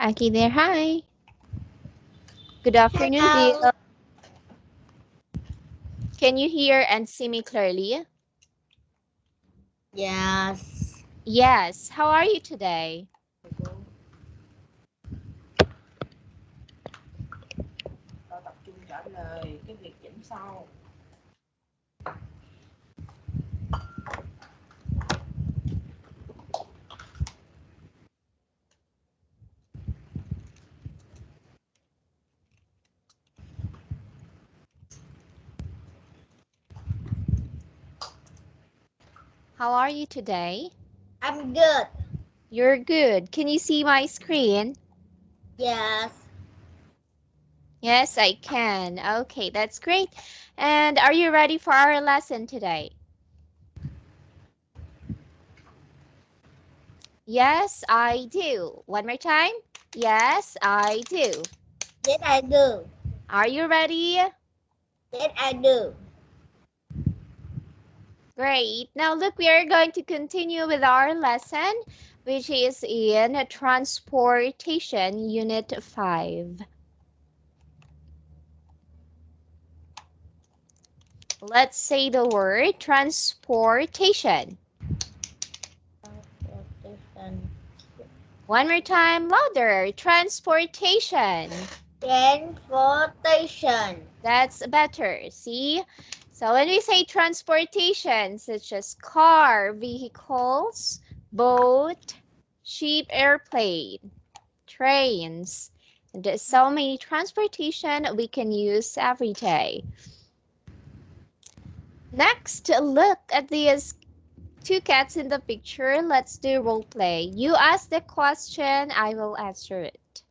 Aki there, hi. Good afternoon to you. Hello. Can you hear and see me clearly? Yes. Yes. How are you today? Tao tập trung trả lời cái việc chỉnh sau. How are you today? I'm good. You're good. Can you see my screen? Yes. Yes, I can. Okay, that's great. And are you ready for our lesson today? Yes, I do. One more time. Yes, I do. Yes, I do. Are you ready? Yes, I do. Great. Now look, we are going to continue with our lesson, which is in Transportation, Unit 5. Let's say the word transportation. Transportation. One more time, louder. Transportation. Transportation. That's better. See? So when we say transportation, such as car, vehicles, boat, ship, airplane, trains, and there's so many transportation we can use every day. Next, look at these two cats in the picture. Let's do role play. You ask the question, I will answer it.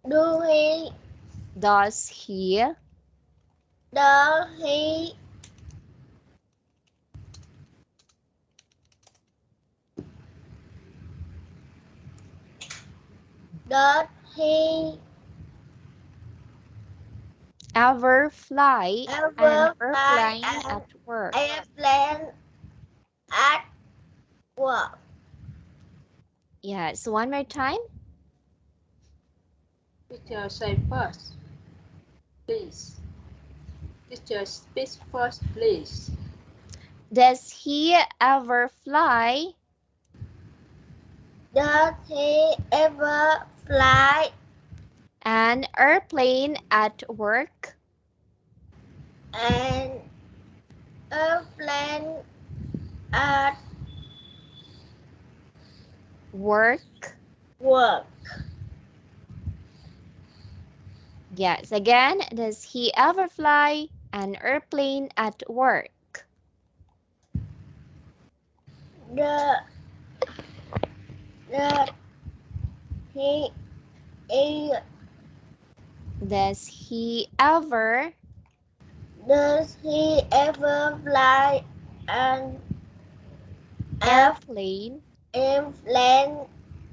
Do he? Does he? Does he? Does he Ever fly an ever fly airplane an at work? airplane at work? Yes, one more time. Teacher say first, please. Teacher speak first, please. Does he ever fly Does he ever fly an airplane at work? an airplane at Work. work? Yes, again, does he ever fly an airplane at work? The he he Does he ever does he ever fly an airplane? airplane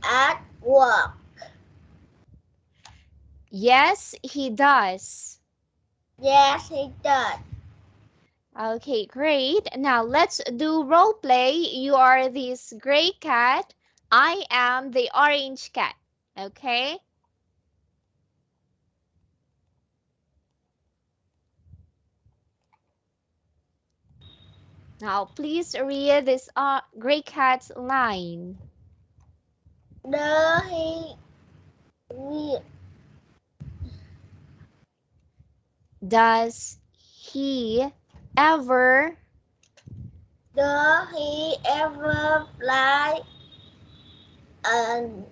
at work? Yes, he does. Yes, he does. Okay, great. Now let's do role play. You are this gray cat. I am the orange cat. Okay? Now please read this gray cat's line. Does he Does he ever does he ever fly an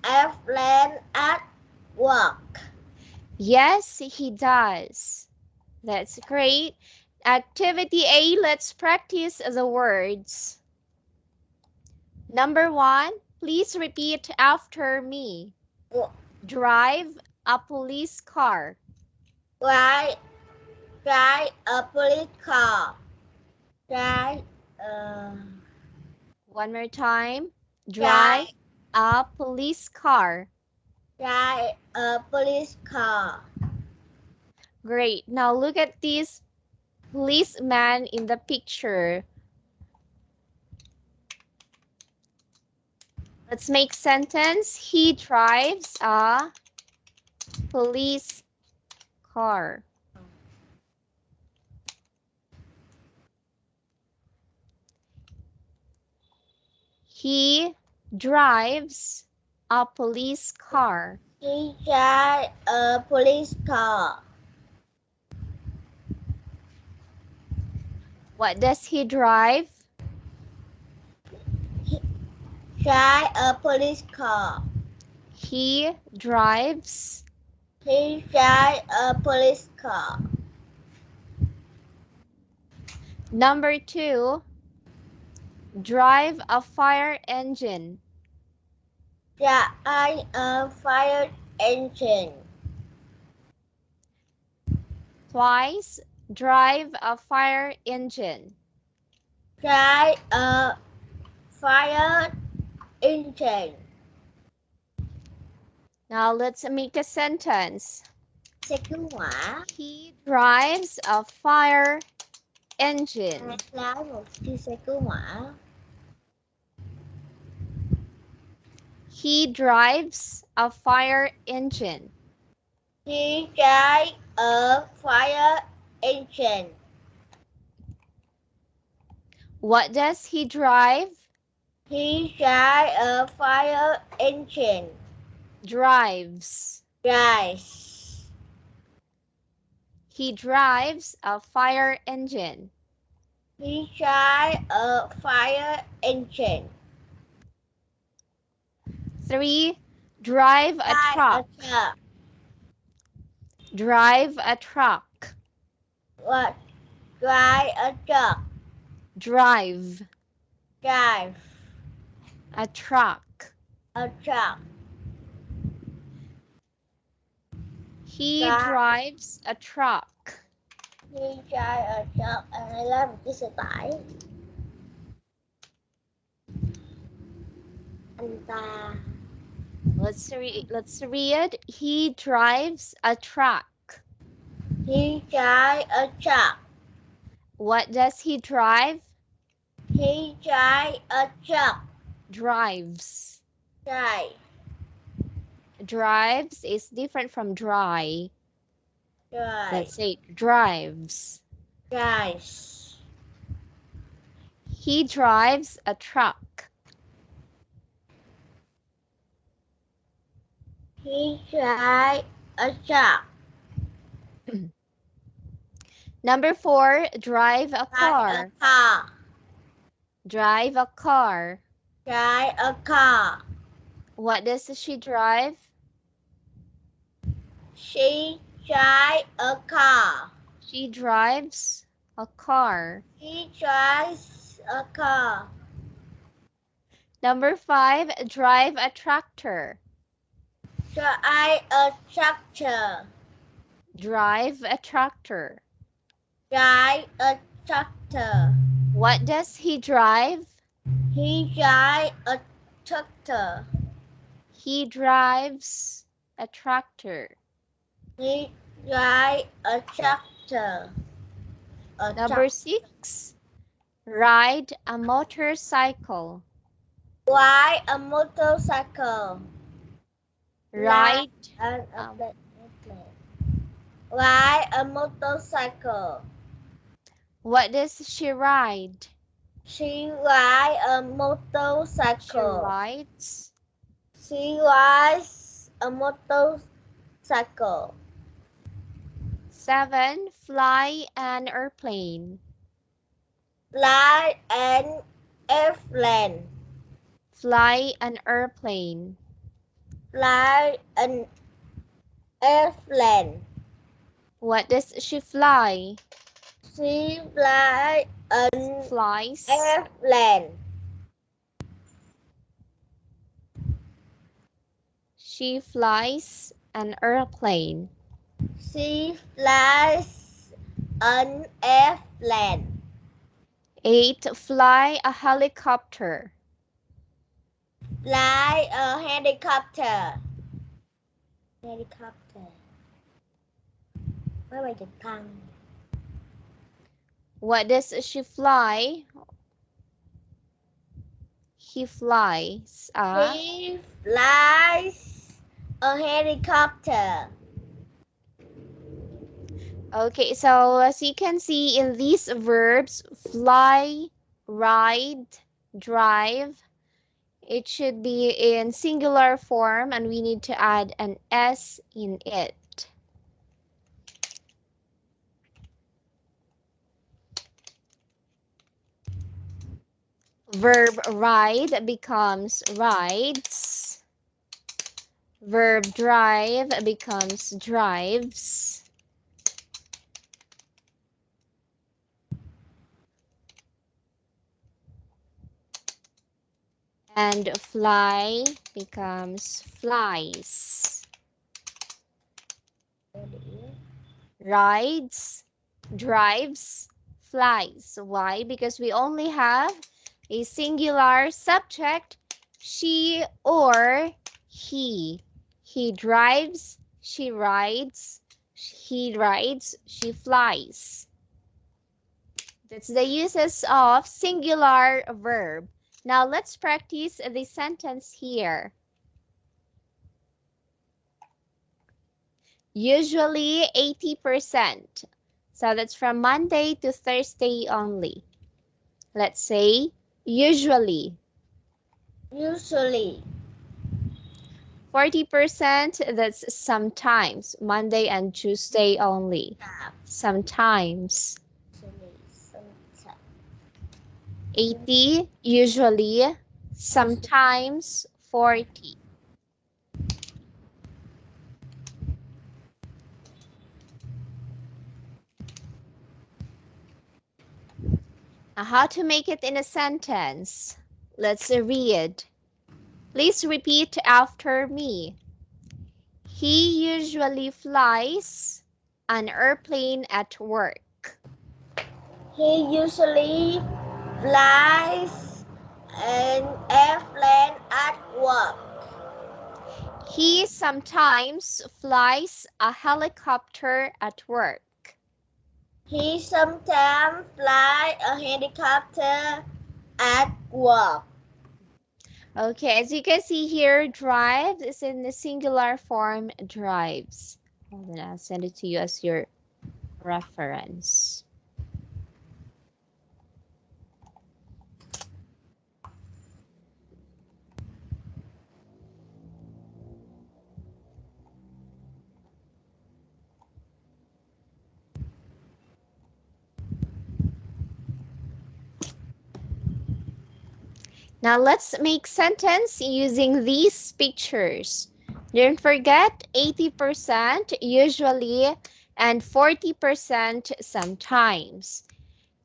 airplane at work? Yes, he does. That's great. Activity A, let's practice the words. Number 1, please repeat after me. Drive a police car. Drive a police car. Drive One more time. drive Drive a police car. drive a police car. Great. Now look at this policeman in the picture. Let's make sentence. He drives a police car. He drives a police car. He drives a police car. What does he drive? Drive a police car. He drives He drives a police car. Number 2, drive a fire engine. Drive a fire engine. Twice, drive a fire engine. Drive a fire engine. Now let's make a sentence. Xe cứu hỏa. He drives a fire engine. Lái một chiếc xe cứu hỏa. He drives a fire engine. He drives a fire engine. What does he drive? He drives a fire engine. Drives. Drives. He drives a fire engine. He drives a fire engine. 3, drive a truck. Drive a truck. What? Drive a truck. Drive Drive a truck. a truck. He Drive. drives a truck. He drives a truck. Anh ấy lái một chiếc xe tải. Anh ta. Let's read. He drives a truck. He drives a truck. What does he drive? He drives a truck. Drives. Drive. Drives is different from dry. Drive. Let's say drives. Drives. He drives a truck. He drives a truck. Number 4, drive a car. Drive a car. Drive a car. Drive a car. What does she drive? She drives a car. She drives a car. He drives a car. Number 5, drive a tractor. Drive a tractor. Drive a tractor. Drive a tractor. What does he drive? He drives a tractor. He drives a tractor. He drives a tractor. Number 6, ride a motorcycle. Ride a motorcycle. Ride Ride a motorcycle. What does she ride? She rides a She motorcycle. rides. She rides a motorcycle. 7, fly an airplane. Fly an airplane. Fly an airplane. Fly an airplane. What does she fly? She flies an Flies. airplane. She flies an airplane. She flies an airplane. 8, fly a helicopter. Fly a helicopter. Helicopter. Máy bay trực thăng. What does she fly? He flies a. He flies a helicopter. Okay, so as you can see in these verbs, fly, ride, drive, it should be in singular form and we need to add an S in it. Verb ride becomes rides. Verb drive becomes drives. And fly becomes flies. Rides, drives, flies. Why? Because we only have a singular subject, she or he. He drives, she rides, he rides, she flies. That's the uses of singular verb. Now let's practice the sentence here. Usually 80%. So that's from Monday to Thursday only. Let's say usually. Usually. 40%, that's sometimes. Monday and Tuesday only. Sometimes. 80, usually, sometimes 40. Now, how to make it in a sentence? Let's read. Please repeat after me. He usually flies an airplane at work. He usually flies an airplane at work. He sometimes flies a helicopter at work. He sometimes flies a helicopter at work. Okay, as you can see here, drives is in the singular form, drives. And then I'll send it to you as your reference. Now let's make sentence using these pictures. Don't forget 80% usually and 40% sometimes.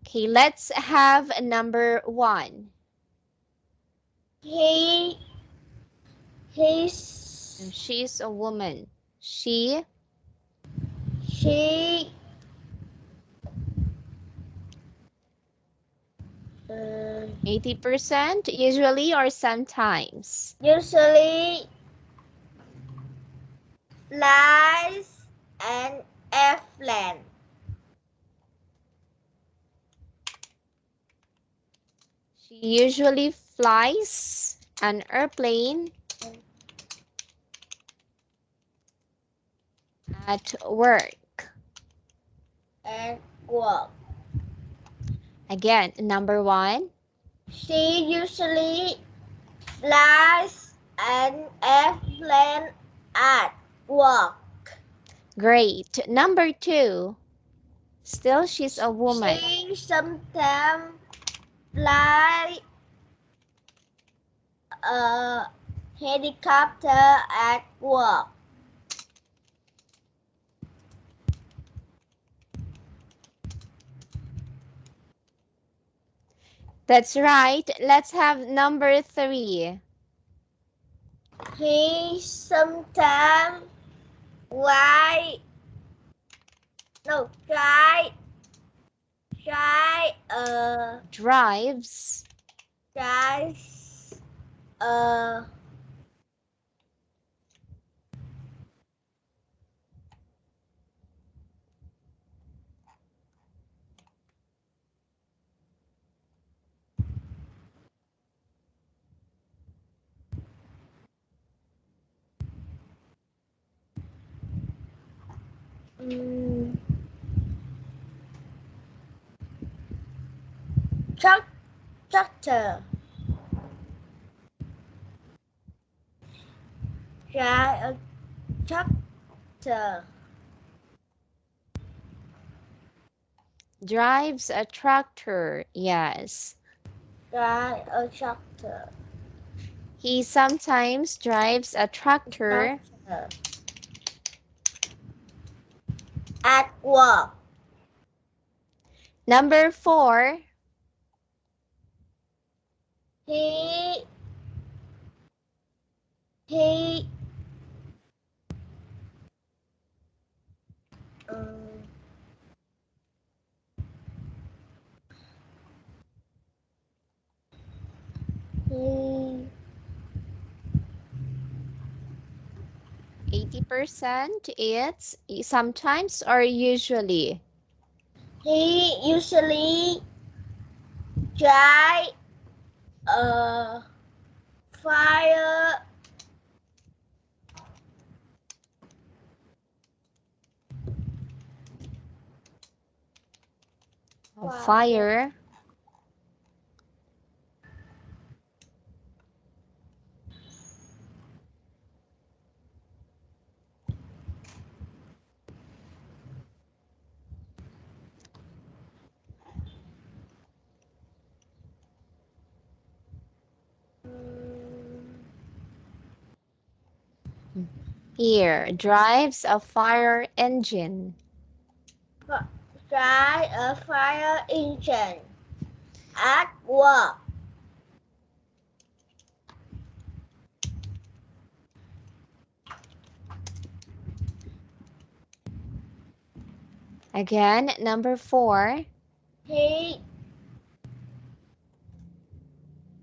Okay, let's have number 1. She's a woman. She 80% usually or sometimes. Usually flies an airplane. She usually flies an airplane at work. At work. Again, number 1. She usually flies an airplane at work. Great. Number 2. Still, she's a woman. She sometimes fly a helicopter at work. That's right. Let's have number 3. He sometimes drive Drives a Tractor. Drive a tractor. Drives a tractor. Yes. Drive a tractor. He sometimes drives a tractor. At work. Number 4. He he 80% it's sometimes or usually. he usually drive a fire Fire. Here, drives a fire engine. drive a fire engine at work. Again, number 4. He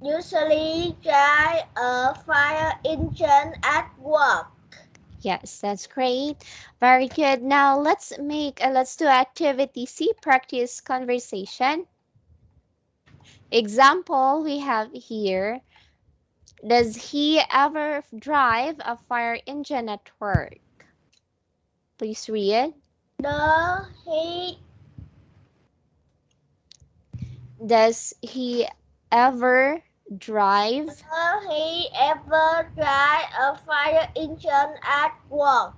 usually drive a fire engine at work. Yes, that's great. Very good. Now let's do activity C, practice conversation. Example we have here. Does he ever drive a fire engine at work? Please read. Does he ever drive? Does he ever drive a fire engine at work?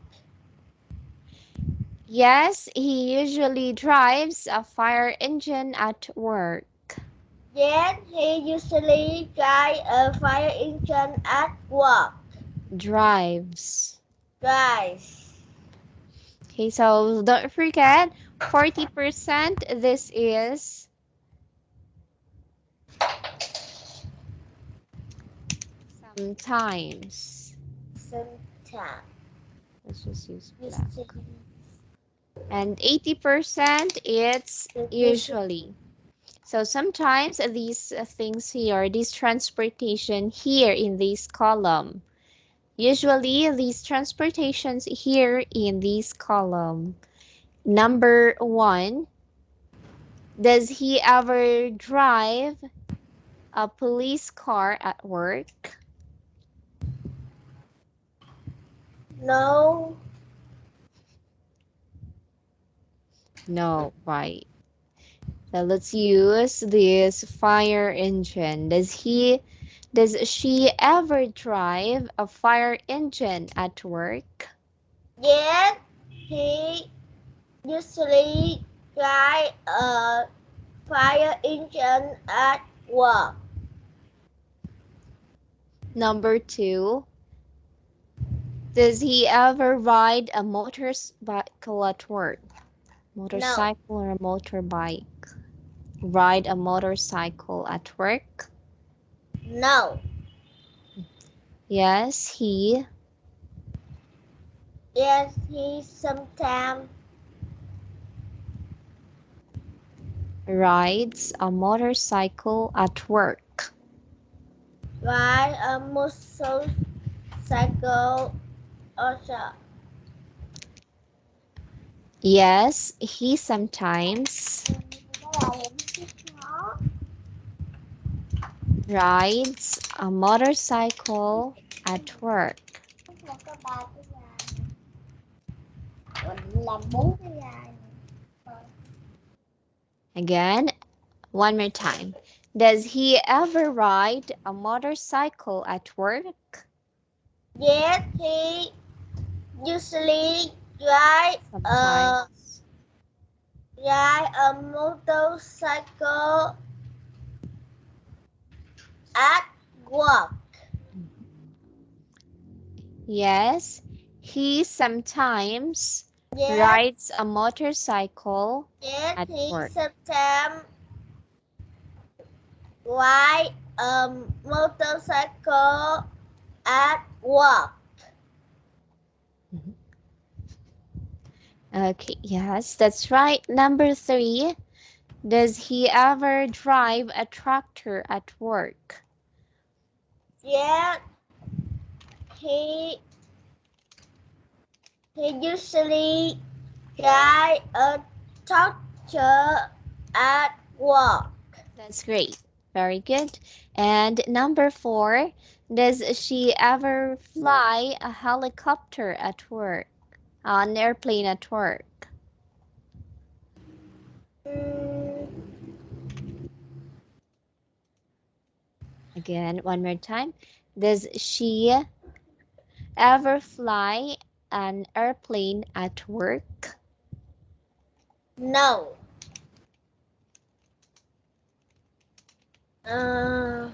Yes, he usually drives a fire engine at work. Yes, he usually drives a fire engine at work. Drives. Drives. Okay, so don't forget, 40% this is sometimes. Sometimes. Let's just use You black. see. And 80% it's usually. So sometimes these things here, this transportation here in this column. Usually these transportations here in this column. Number 1, does he ever drive a police car at work? No. No, right. So let's use this fire engine. Does she ever drive a fire engine at work? Yes, he usually drives a fire engine at work. Number 2, does he ever ride a motorcycle at work? Motorcycle or a motorbike? Ride a motorcycle at work? No. Yes, he sometimes rides a motorcycle at work. ride a motorcycle also. Yes, he sometimes rides a motorcycle at work. Mình làm 4 cái gai. Again, one more time. Does he ever ride a motorcycle at work? Yes, he usually drive Sometimes. a motorcycle at work. Yes, he sometimes Yes, rides a motorcycle yes, at he work. sometimes ride a motorcycle at work. Okay, yes, that's right. Number 3, does he ever drive a tractor at work? Yes, he usually drive a tractor at work. That's great. Very good. And number 4, does she ever fly a helicopter at work? An airplane at work? Mm, Again, one more time. Does she ever fly an airplane at work? no. Uh,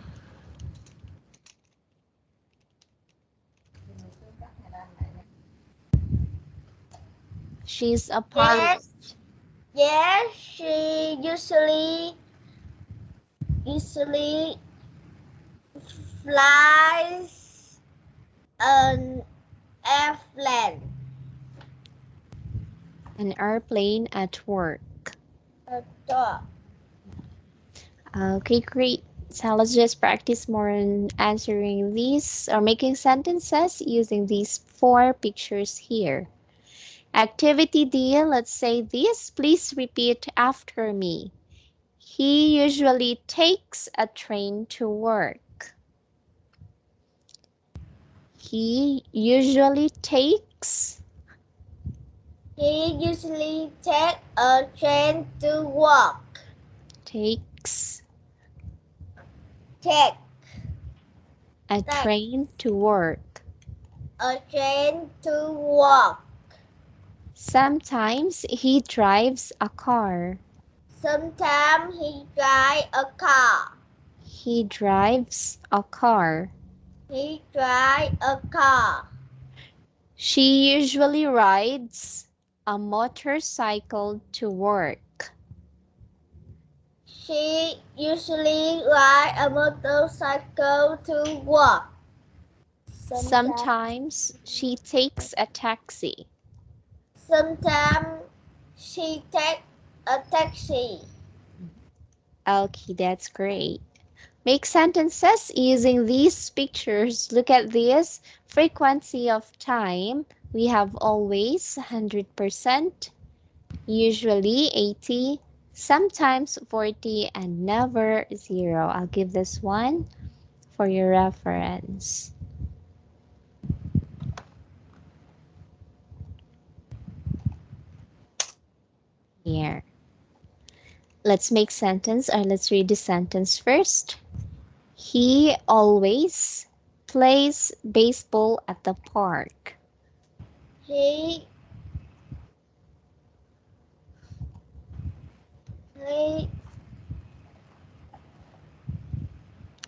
She's a pilot. yes, she usually flies an airplane. An airplane at work. A dog. Okay, great. So let's just practice more on answering these or making sentences using these 4 pictures here. Activity D, let's say this. Please repeat after me. He usually takes a train to work. He usually takes He usually takes a train to work. takes Take a train to work. a train to work. Sometimes he drives a car. Sometimes he drives a car. He drives a car. He drives a car. She usually rides a motorcycle to work. She usually rides a motorcycle to work. Sometimes she takes a taxi. Sometimes she takes a taxi. Okay, that's great. Make sentences using these pictures. Look at this. Frequency of time. We have always 100%, usually 80, sometimes 40, and never 0. I'll give this one for your reference. Here. Let's make sentence or let's read the sentence first. He always plays baseball at the park. He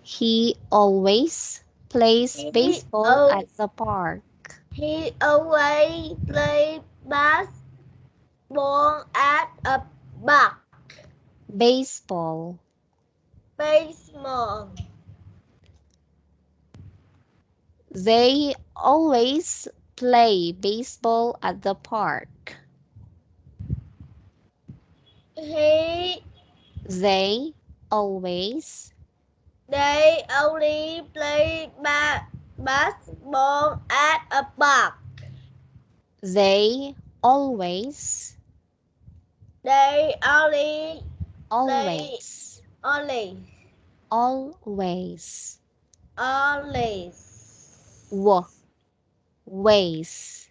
He always plays baseball at the park. he always plays basketball at a park. Baseball. Baseball. They always play baseball at the park. He They always They only play basketball at a park. they always They only always only always always wa ways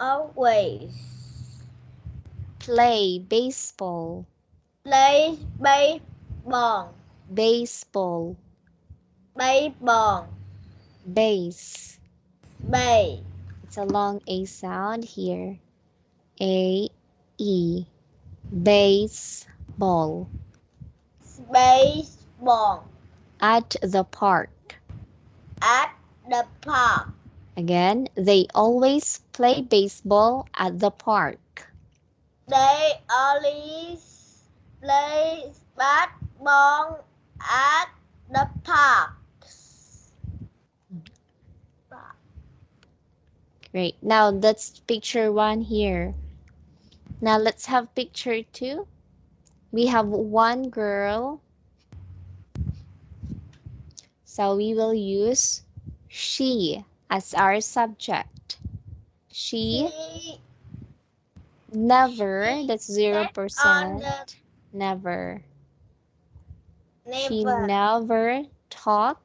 always. Play baseball. Play baseball. Baseball. Baseball. Base. Bay. It's a long A sound here. A, E. Baseball. Baseball. At the park. At the park. Again, they always play baseball at the park. They always play basketball at the park. Great. Now that's picture 1 here. Now let's have picture 2. We have one girl. So we will use she as our subject. She never, that's 0%. Never. She never talk.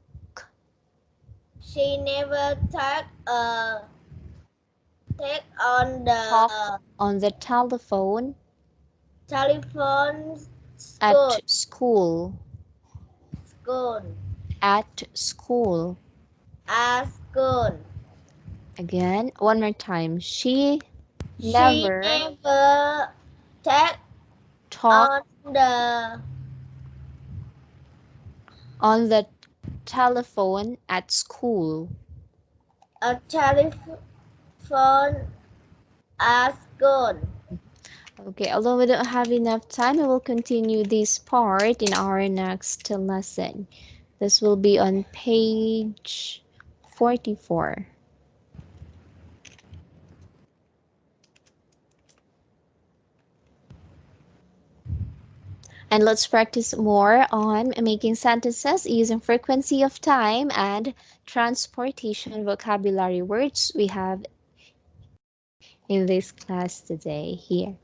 She never take on the Talk on the telephone telephone at school. school. At school. At school. Again, one more time. She She never take talk on the telephone at school. a telephone at school. Okay, although we don't have enough time, we will continue this part in our next lesson. This will be on page 44. And let's practice more on making sentences using frequency of time and transportation vocabulary words we have in this class today here.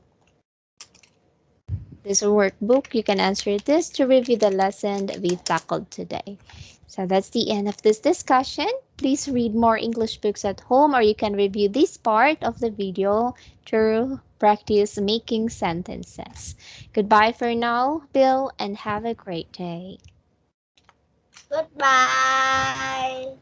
This workbook, you can answer this to review the lesson that we tackled today. So that's the end of this discussion. Please read more English books at home, or you can review this part of the video to practice making sentences. Goodbye for now, Bill, and have a great day. Goodbye.